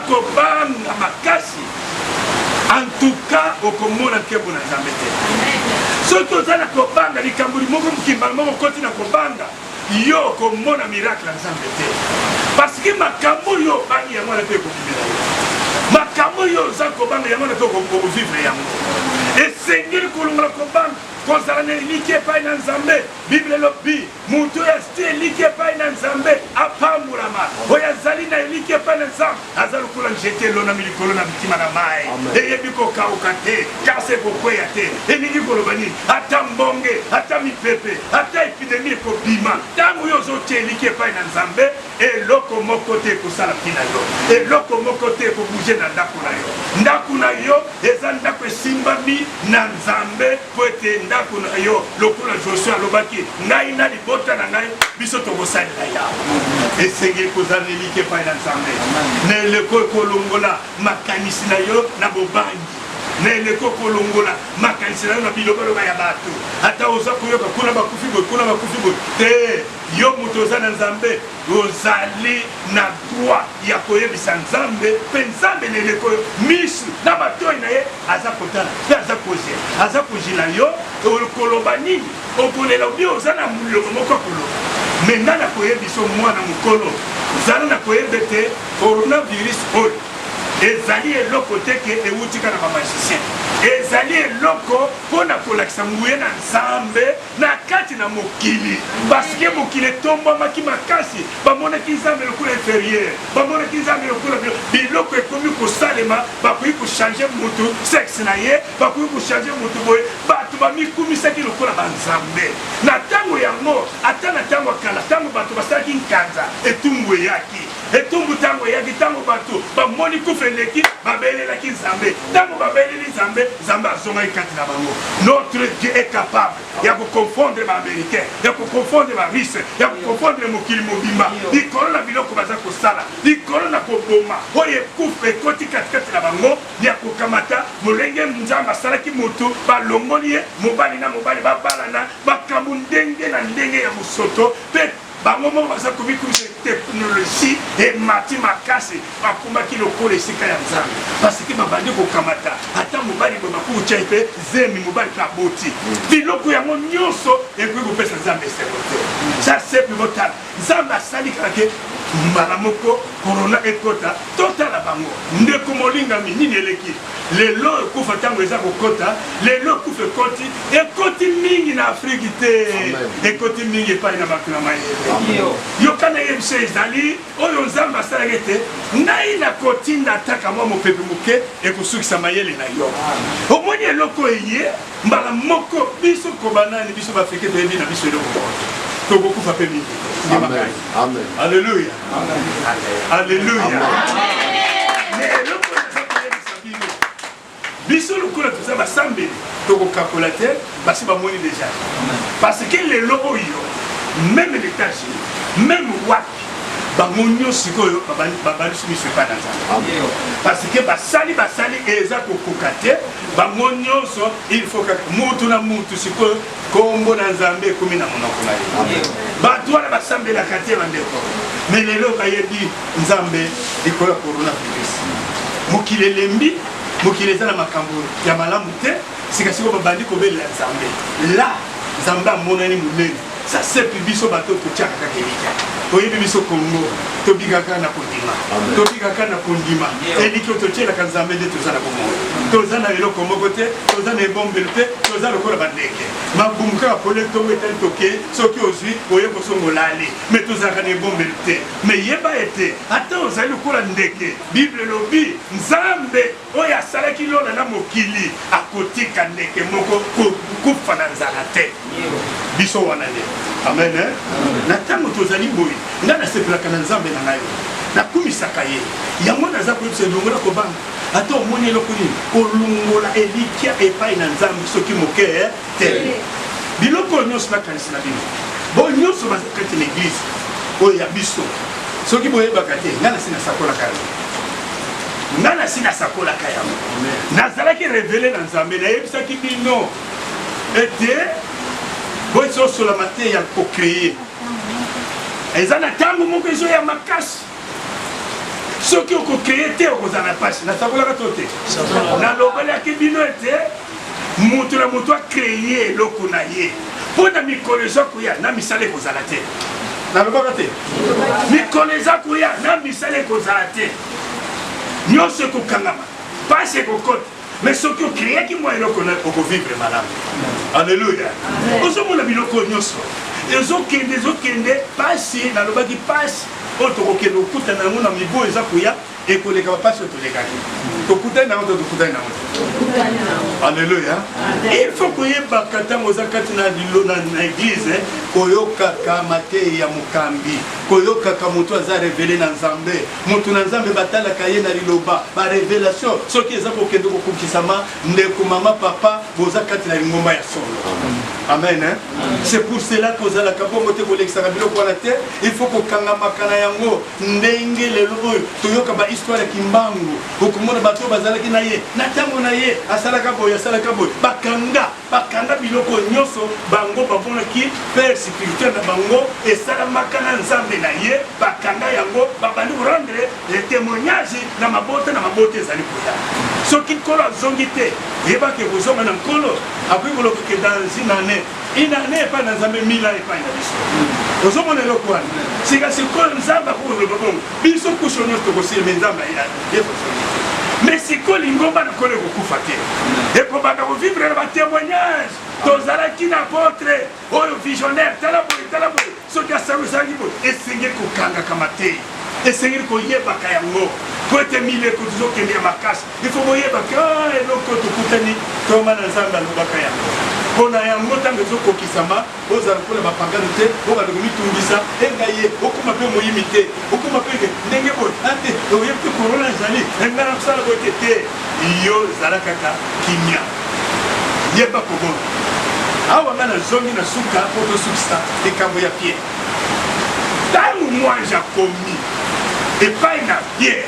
kobanga makasi en tout cas okomona nkembo na nzambe te soki oza na kobanga likambo moko mokimbala moko okoti na kobanga yo okomona miracle na nzambe te parce que makambo oyo obangi yango wana mpe ekobimela yo makambo oyo oza kobanga yango wana mpe okovivre yango esengeli kolongola kobanga kozala na eliki epai na nzambe bible elobi moto oyo azali eliki epai na nzambe apambolama oyo azali na eliki epai na nzambe aza lokola nzete elonami likolo na mitima na mai eyebi kokauka te kasi ekokweya te elingi koloba nini ata mbonge ata mipepe ata epidemi ekobima ntango oyo ozotia eliki epai na nzambe eloko moko te ekosala mpina yo eloko moko te ekobouge na ndako na yo ndako na yo eza ndako esimbami na nzambe po ete ndako na yo lokola Joshua alobaki ngai na libota na ngai biso tokosalela yawe esengeli kozala na eliki epai na nzambe na eleko ekolongola makanisi na yo na bobangi na eleko kolongola makanisi na yo na bilobaloba ya bato ata oza koyoka kuna bakufi boye te yo moto oza na nzambe ozali na droit ya koyebisa nzambe mpe nzambe na eleko oyo misu na matoi na ye aza kotala mpe aza kozila yo okoloba nini okolela obi oza na moloko moko akoloba me nga na koyebiso mwana mokolo ozala na koyebe te coronavirus oyo ezali eloko teke ewutika na bamagicien ezali eloko mpona kolakisa nguye na nzambe na kati na mokili parceke mokili etombamaki makasi bamonaki nzambe lokola inférieur bamonaki nzambe lokola biloko ekomi kosalema bakoki kochange motu sexe na ye bakoki kochange motu boye bato bamikumisaki lokola banzambe na ntango yango ata na ntango ya kala ntango bato basalaki nkanza etumbu eyaki etumbu ntango eyaki ntango bato bamoni kufa eleki babelelaki nzambe ntango babeleli nzambe nzambe azongaki kati na bango notre Dieu est capable ya koconfondre baaméricain ya koconfondre barusse ya koconfondre mokili mobimba likolo na biloko baza kosala likolo na koboma oyo ekufa ekoti katikati na bango ya kokamata molenge nzambe asalaki motu balongoli ye mobali na mobali babalana makambo ndenge na ndenge ya mosoto mpe bango moko baza komikumisa teknologie emati makasi bakumbaki lokola esika ya nzambe parceke babandi kokamata ata mobali boye bakuutya mpe zemi mobali mpe aboti biloko yango nyonso ekoki kopesa nzambe eseko te sa sepe botala nzambe asali kake mbala moko korona ekota totala bango ndeko molingami nini eleki lelo ekufa ntango eza kokota lelo ekufa ekoti mingi na afriki te ekoti mingi epai na bato na mayele yokana ye biso ezali oyo nzambe asalaki ete ngai nakotinda ataka mwa mopepe moke ekosukisa mayele na yo omoni eloko eye mbala moko biso kobanani biso baafrike toyebi na biso eloko moko tokokufa mpe mingi alleluya alleluya biso lokola toza basambeli tokokakola te basi bamoni deja parce que lelo oyo même l'états-unis même wapi bango nyonso sikoyo babalisi miso epai na nzambe parce que basali eza kokoka te bango nyonso il faut kaka mutu na mutu sikoyo kombo na nzambe ekomi na monoko na ye bato wana basambelaka te bandeko me lelo bayebi nzambe likolo ya coronavirus mokili elembi mokili eza na makambo ya malamu te sikasiko babandi kobelela nzambe la nzambe amonani monene sa sepi biso bato totiaka kaka elika oyebi biso kongo tobikaka na kondima tobikaka na kondima eliki totielaka nzambe nde toza na bomoi toza na eloko moko te toza na ebombelo te toza lokola bandeke mabumu kaka pole towetali toke soki ozwi oye kosongola ale me tozalaka na ebombelo te me yeba ete ata ozali lokola ndeke bible elobi nzambe oyo asalaki lola na mokili akotika ndeke moko kufa na nzala te biso wana nde amen na ntango tozali boye nga nasepelaka na nzambe na ngai nakumisaka ye yango naza koyebisa elongo na kobanga ata omoni eloko nini kolongola elikya epai na nzambe soki moke te biloko oyo nyonso nakanisi na bino bo nyonso baza kati na eglize oyo ya biso soki boyebaka te nga nasi nasakolaka yango nga nasi nasakolaka yango nazalaki revele na nzambe nayebisaki bino ete boye sosolama te ya kokreye eza na ntango moko ezoya makasi Ce qui est créé, c'est que passe. Na sabola katote. Na lobala ki bino ete. Mutu na mutu a créé loko na ye. Pour na mikoleza kuya na misale ko zalate. Na lobala te. Mikoleza kuya na misale ko zalate. Nyose ko kangama. Passe ko kote. Mais ce qui est créé qui moi loko na ko vivre madame. Alléluia. Ozo mona biloko nyoso. Ezokende passe na lobaki passe. Otoko kendo kuta na ngona mibo eza kuya et que les capables sont les gars. Alléluia. Il faut que les bakata mozakati na lilo na église koyoka kamate ya mukambi koyoka kamuto aza révélé na nzambe mutu na nzambe batala kaye na liloba ba révélation ce qui eza kokende kokukisama ndeko mama papa bozakati na lingomba ya solo. Amen. C'est pour cela que vous allez kabomote kolekisaka biloko wana te. Il faut kokanga makana yango ndenge lelo toyoka ba histoire ya kimbangu okomona bato bazalaki na ye na tango na ye asalaka boye bakanga biloko nyonso bango baponaki persécuteur na bango esalamaka na nzambe na ye bakanga yango babandi korendre le témoignage na mabote ezali koya soki nkolo azongi te yebake kozonga na nkolo akoki koloba ke dans une année epai na nzambe 1000 ans epai na biso ozomona eloko wana sika sikoyo nzambe akokoloba bongo biso kuso nyonso tokosilema nzambe mais sikoyo lingomba na kolo ekokufa te ekobanda kovivre na batémoignage tozalaki na apôtre oyo visionnaire tala boye soki asalwisaki boye esengeli kokangaka mateyi esengeli koyebaka yango po ete mileko tozokende ya makasi ifo boyebaka eloko tokutani toma na nzambe alobaka yango mpona yango ntango ezokokisama ozala mpona bapagano te obanda komitungisa engaye okoma mpe moyimi te okoma mpe ndenge boye ate oyebi te korona ezali engana kosala boye te yo ezala kaka kimia yeba kobona awa nga nazongi na suka mpo tosukisa likambo ya Pierre ntango mwanje akomi epai na Pierre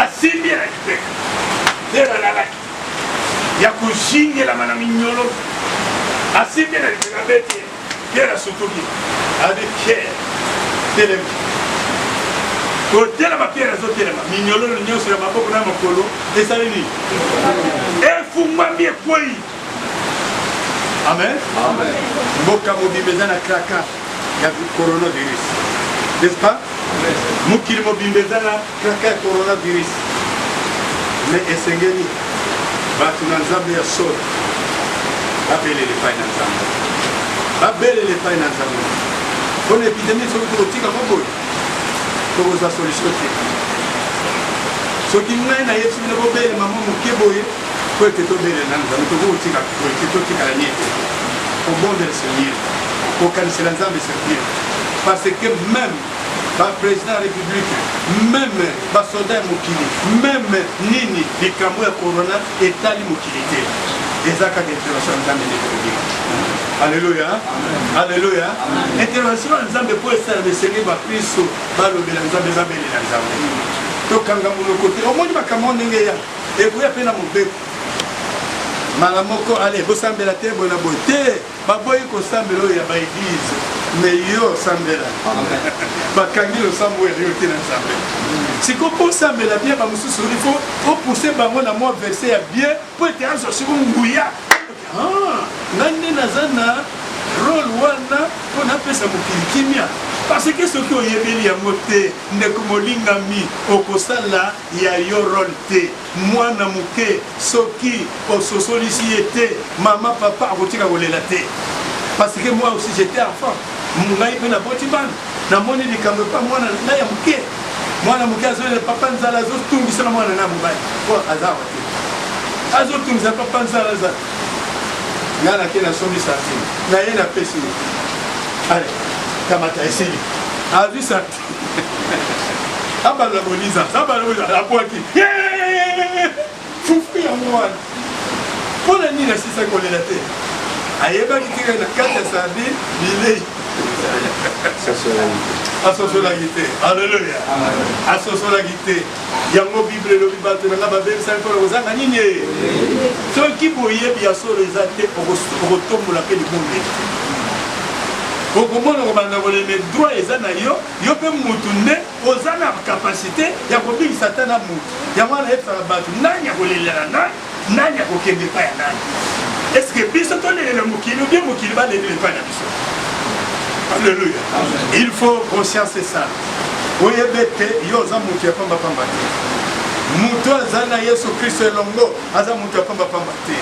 asimbi na lipeka elalaki ya kozingelama na minyolo asimbi na lipeka beti Pierre asutuki abe Pierre telema kotelema Pierre azotelema minyololo nyonso ya maboko na makolo esali nini efungwambi ekwei. Amen. Amen. Mboka mobimba eza na kraka ya coronavirus, n'est-ce pas? Mokili mobimba eza na kraka ya coronavirus. Mais esengeli bato na nzambe ya solo babelele epai na nzambe, babelele epai na nzambe mpona epidemie soki tokotika moboye tokozwa solution te. Soki ngai na yesu bino bobele mama moke boye po ete tobele na nzambe tokokotika boye totikala nie te kobondela servir kokanisela nzambe servir parce que même président de la République, même soldat mokili, même nini likambo ya corona etali mokilité. Ezaka intervention nzambe de République. Alléluia. Alléluia. Intervention nzambe po esala besenge ba Kristo balobela nzambe babelela nzambe. Tokanga muno côté. Omoni makambo ndenge ya ekuya pe na mobeko. Mala moko allez bosambela te bona bote baboyi ko sambelo ya ba église mais yo sambela bakangi lo sambo ya yo te na nzambe siko po sambela bien ba mususu il faut pousser bango na moi verset ya bien po ete azo siko nguya nani nazana rôle wana po na pesa mokili kimia parce que ce qui oyebeli yango te ndeko molingami okosala ya yo rôle te mwana moke soki ososolisi ye te mama papa akotika kolela te parce que moi aussi j'étais enfant ngai mpe naboti bana namoni likambo epa mwana ngai ya moke mwana moke azolela papa nzala azotungisa na mwana na mobali po azawa te azotungisa papa nzala aza ngai nake nasombi santime na ye napesi ale kamata esili azwi santime abala boliza abwaki fufu ya mwana mpona nini asisa kolela te ayebaki tika na kati ya sardine bilei asosolaki te. Alléluia. Asosolaki te. Yango bible elobi bato nanga babebisaki mpona kozanga nini soki boyebi ya solo eza te okotombola mpe libongo okomona kobanda koleme droit eza na yo yo mpe mutu nde oza na kapasité ya kobikisa ata na mutu yango wana yebisaka bato nani akolelela nani akokende epai ya nani. Est-ce que biso tolelela mokili ou bien mokili balelela epai na biso? Alléluia. Il faut conscience ça. Oyebe te yo oza mutu ya pamba te. Mutu aza na Yesu Kristo elongo aza mutu ya pamba te.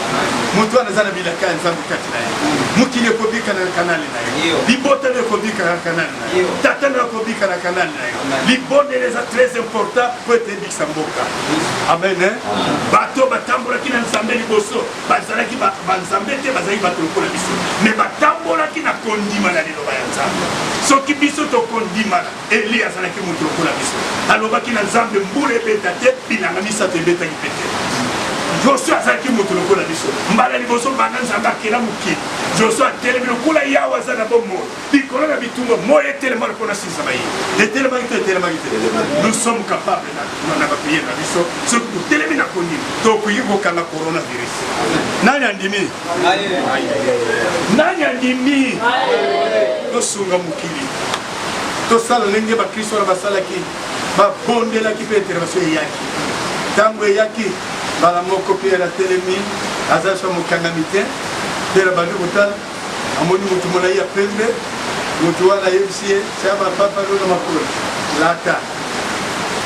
Mutu wana aza na bilaka ya Nzambe kati na ye. Mokili ekobika na kanali na ye. Libota ekobika na kanali na ye. Tata ekobika na kanali na ye. Libondeli eza très important po ete ebikisa mboka. Amen. Bato batambolaki na Nzambe liboso bazalaki banzambe te bazalaki bato lokola biso. Mais batambolaki na kondima na liloba ya Nzambe. Soki biso tokondima Eli azalaki mutu lokola biso. Alobaki na Nzambe mbula ebeta te bilanga misato ebetaki pete. Joshua azalaki mutu lokola biso. Mbala liboso bana Nzambe akela mokili. Joshua atelemi lokola Yawe aza na bomoi. Likolo na bitumba moyo etelema lokola sinzama ye. Etelemaki te. Nous sommes capables na bapriere na biso. Soki totelemi na kondima tokoki kokanga coronavirus. Nani andimi? Nani andimi? Tosunga mokili. Tosala ndenge bakristo na basalaki babondelaki mpe intervention eyaki. Ntango eyaki bala moko mpe na telemi aza so mokangami te mpe na bandi kotala amoni motu molai ya pembe motu wana ayebisi ye tia mapapa lona makolo lata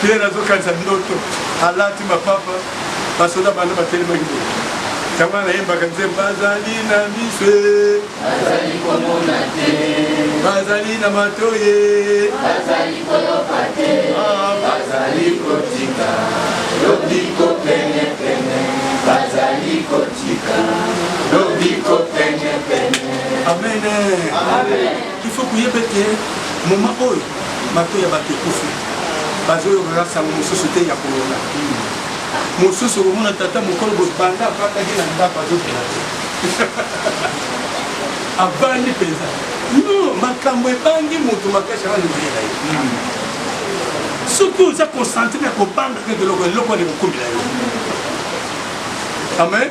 mpe nazokanisa ndoto alati mapapa basoda banda batelemaki boye ntango wana nayembaka nzembo bazali na miso bazali komona te bazali na matoye bazali koloba te bazali kotika lobiko pene bazali kotika lobiko pene. Amen. Il faut que yebete moment oyo mato ya bato ekufi bazoyokaka sango mosusu te ya kolona mosusu komona tata mokolo banda apataki na ndako azokela te avandi mpenza no makambo ebangi moto makasi wana libela ye soki oza concentre na kobanga keke eloko wana ekokumbila yo. Amen.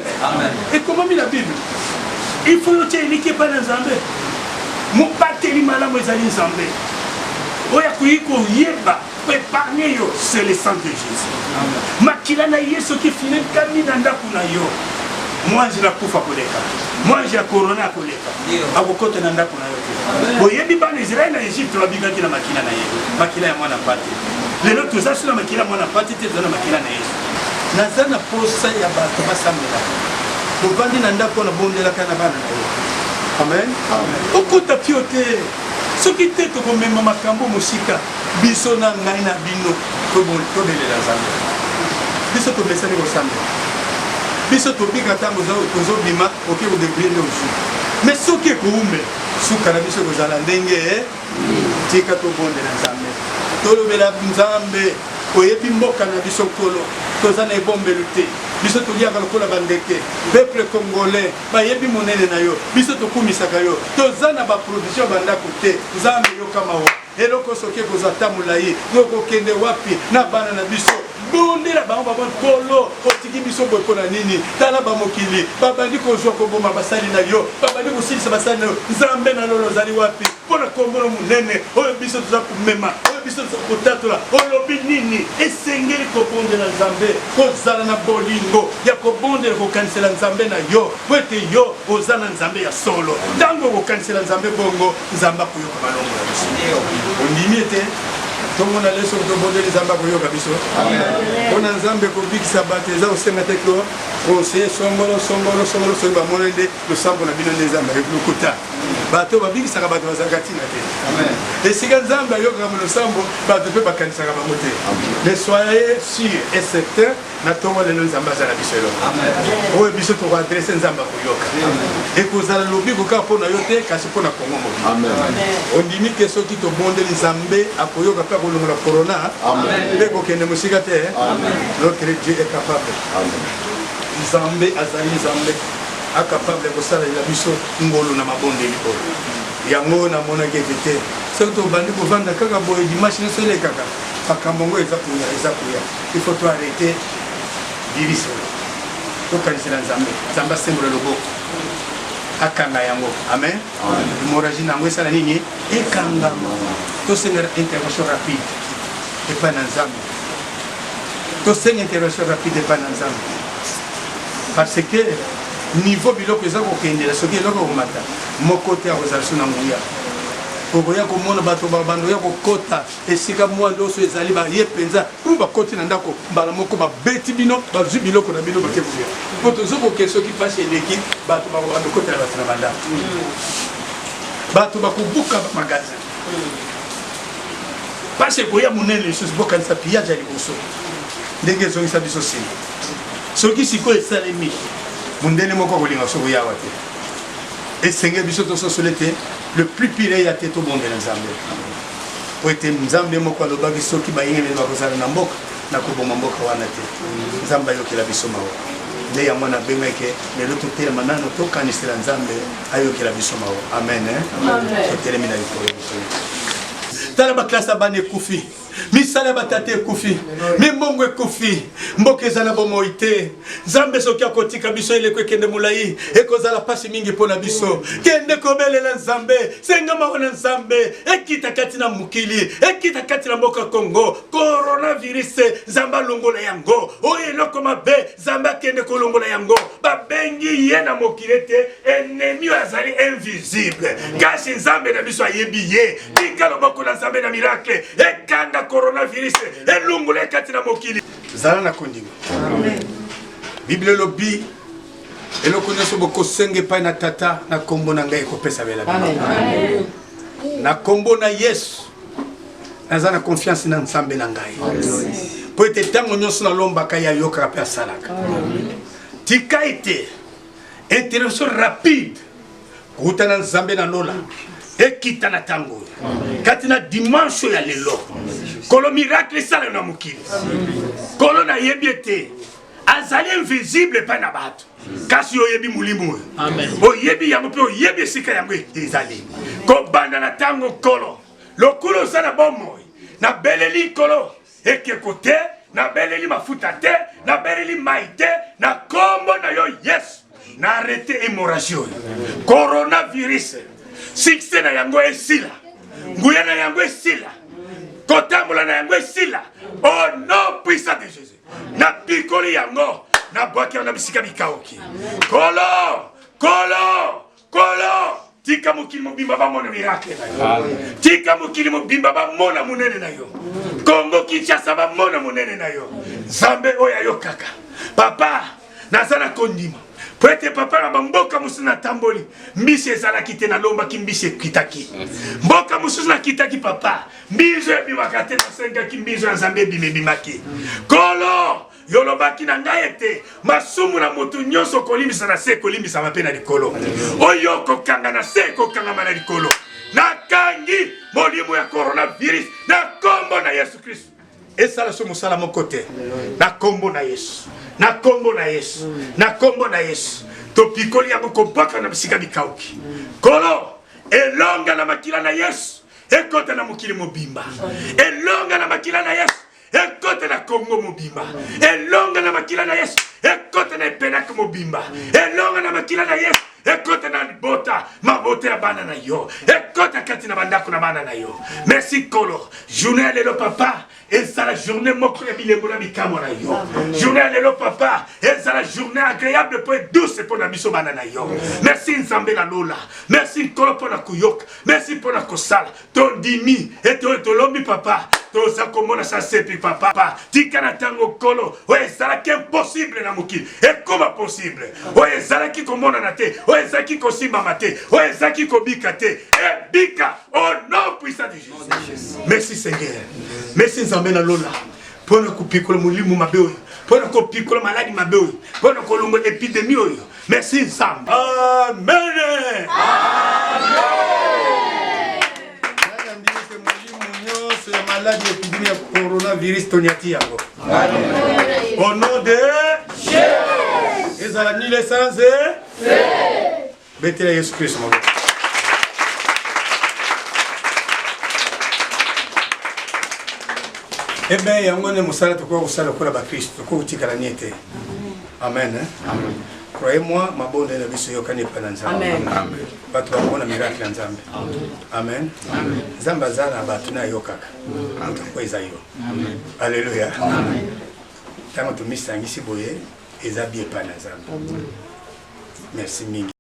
Ekomami na Bible il faut yotia eliki epai na Nzambe mobateli malamu ezali Nzambe oyo akoki koyeba épargner yo, c'est le sang de Jésus. Makila na yeso ki fine kami na ndaku na yo. Moi je la kufa koleka. Moi je la corona koleka. Akokote na ndaku na yo. Boyebi bana Israël na Égypte babingaki na makila na ye. Makila ya mwana pati. Lelo toza sula makila mwana pati te zana makila na yeso. Nazana posa ya bato basambela. Bovandi na ndaku na bondela kana bana na yo. Amen. Okota piote. Soki te tokomema makambo musika biso na ngai na bino tobelela Nzambe biso tobesani kosambe biso tobika ntango tozobima oke kodebrie nde osu mais soki ekoumbe suka na biso kozala ndenge tika tobondela Nzambe tolobela Nzambe oyebi mboka na biso kolo toza na ebombelo te biso toliaka lokola bandeke peuple congolais bayebi monene na yo biso tokumisaka yo toza na baprovision bandako te Nzambe yokama wa eloko soki ekozwa ata molai okokende wapi na bana na biso bondela bango babon kolo otiki biso boye mpo na nini tala bamokili babandi kozwa koboma basali na yo babandi kosilisa basali na yo Nzambe na lolo ozali wapi mpo na kombono monene oyo biso toza komema oyo biso toza kotatola olobi nini esengeli kobondela Nzambe kozala na bolingo ya kobondela kokanisela Nzambe na yo po ete yo oza na Nzambe ya solo ntango kokanisela Nzambe bongo Nzambe akoyoka malongo na biso ondimi ete tomona leso tobondeli Nzambe akoyoka biso mpona Nzambe kobikisa bato eza kosenga te ko conseiller songolo soki bamona nde losambo na bino nde Nzambe lokuta bato babikisaka bato bazalaka ntina te esika Nzambe ayokaka losambo bato mpe bakanisaka bango te mais soyez sûr et certain na ntongo lelo Nzambe aza na biso eloko oyo biso tokoadrese Nzambe akoyoka ekozala lobiko kaka mpo na yo te kasi mpo na Kongo mobili ondimi ke soki tobondeli Nzambe akoyoka mpe akolongola corona mpe kokende mosika te notre Dieu est capable Nzambe azali Nzambe acapable kosalela biso ngolo na mabondeli oyo yango namonaki ete te soki tobandi kovanda kaka boye dimanche nyonso elekaka makambo ngo eza koya il faut to arrêter virus oyo tokanisela Nzambe Nzambe asembola loboko akanga yango. Amen. Hémorragie nango esala nini ekangama. Tosenga intervention rapide epai na Nzambe. Tosenga intervention rapide epai na Nzambe. Parce que niveau biloko eza kokendela soki eloko komata moko te akozala so na nguya okoya komona bato babando ya kokota esika mwa ndoso ezali baye mpenza po bakoti na ndako mbala moko babeti bino bazwi biloko na bino bakebuya po tozokoke soki mpasi eleki bato bakobanda kotela bato na bandako bato bakobuka bamagasin mpasi ekoya monene lisusu bokanisa pillage ya liboso ndenge ezongisa biso sima soki sikoyo esalemi mundele moko kolinga soko yawa te esenge biso tososole te le plus pire ya te tobondela Nzambe po ete Nzambe moko alobaki soki bayingeli bakozala na mboka na koboma mboka wana te Nzambe ayokela biso mawa nde yango nabengaki lelo totelema nano tokanisela Nzambe ayokela biso mawa amen totelemi na likolo tala baklase ya bana ekufi misala ya batate ekufi mimbongo ekufi mboka ezala bomoi te Nzambe soki akotika biso eleko ekende molai ekozala pasi mingi mpona biso kende kobelela Nzambe sengama wana Nzambe ekita kati na mokili ekita kati na mboka Congo coronavirus Nzambe alongola yango oyo eloko mabe Nzambe akende kolongola yango babengi ye na mokili te ennemi oyo azali invisible kasi Nzambe na biso ayebi ye tika loboko na Nzambe na miracle ekanda coronavirus elungula kati na mokili zala na kondima amen Bible lobi eloko nyonso bokosenge epai na tata na kombo na ngai ekopesa bela amen na kombo na Yesu naza na confiance na Nzambe na ngai po ete ntango nyonso nalombaka ye ayokaka mpe asalaka tika ete intervention rapide kuta na Nzambe na lola ekita na tango kati na dimanche ya lelo kolo miracle sala na mokili kolo na yebiete azali invisible pa na bato kasi oyebi mulimu amen oyebi yango pe oyebi sika yango ezali ko banda na tango kolo lokolo sana bomo na beleli kolo ekekote na beleli mafuta te na beleli maite na kombo na yo yes na arrêter hémorragie coronavirus sikse na yango esila nguya na yango esila kotambola na yango esila au nom puissant de Jésus na pikoli yango na bwaki na bisika bikaoki kolo kolo kolo tika mokili mobimba bamona miracle na yo tika mokili mobimba bamona munene na yo Kongo Kinshasa bamona munene na yo Nzambe oyo ayokaka papa nazana kondima Pwete papa na mboka musuna tamboli mbisi ezalaki te na lomba ki mbisi kitaki mboka musuna kitaki papa mbizo ebimaka na senga ki mbizo ya Nzambe bimebimaki kolo yolobaki na ngai ete masumu na motu nyonso kolimbisa na se kolimbisa mape na likolo oyo kokanga na se kokanga na likolo nakangi molimo ya coronavirus na kombo na Yesu Kristo esala so musala moko te na kombo na Yesu na kombo na Yesu na kombo na Yesu topikoli yango kobaka na bisika bikauki kolo elonga na makila na Yesu ekota na mokili mobimba elonga na makila na Yesu ekota na Kongo mobimba elonga na makila na Yesu ekota na Penak mobimba elonga na makila na Yesu ekota na libota mabota ya bana na yo ekota kati na bandako na bana na yo merci kolo journée lelo papa eza la journée moko ya bilembo na mikamo na yo journée lelo papa eza la journée agréable pour douce pour na biso bana na yo merci Nzambe na lola merci kolo pour na kuyoka merci pour na kosala ton dimi et to lombi papa toza komona sa sepi papa tika na tango kolo oye ezalaki impossible na mokili ekoma possible oye ezalaki komona na te oye ezalaki kosimbama te oye ezalaki kobika te ebika au nom puissant de Jésus merci Seigneur merci Nzambe na lola pona kupikola mulimu mabe oyo pona kopikola maladi mabe oyo pona kolongola epidemie oyo merci Nzambe amen maladie épidémie ya coronavirus toniati yango au nom de Jésus ezala ni l'essence betela Yesu Kristo mo ebe yango ne musala to ko usala ko la ba Kristo ko utikala niete amen amen croyez-moi mabonde na biso yokani pa na nzambe Amen. bato bakona miracle na nzambe amen nzambe aza na bato na yo kaka po eza yo alleluya ntango tomisangisi boye eza bie pa na nzambe merci mingi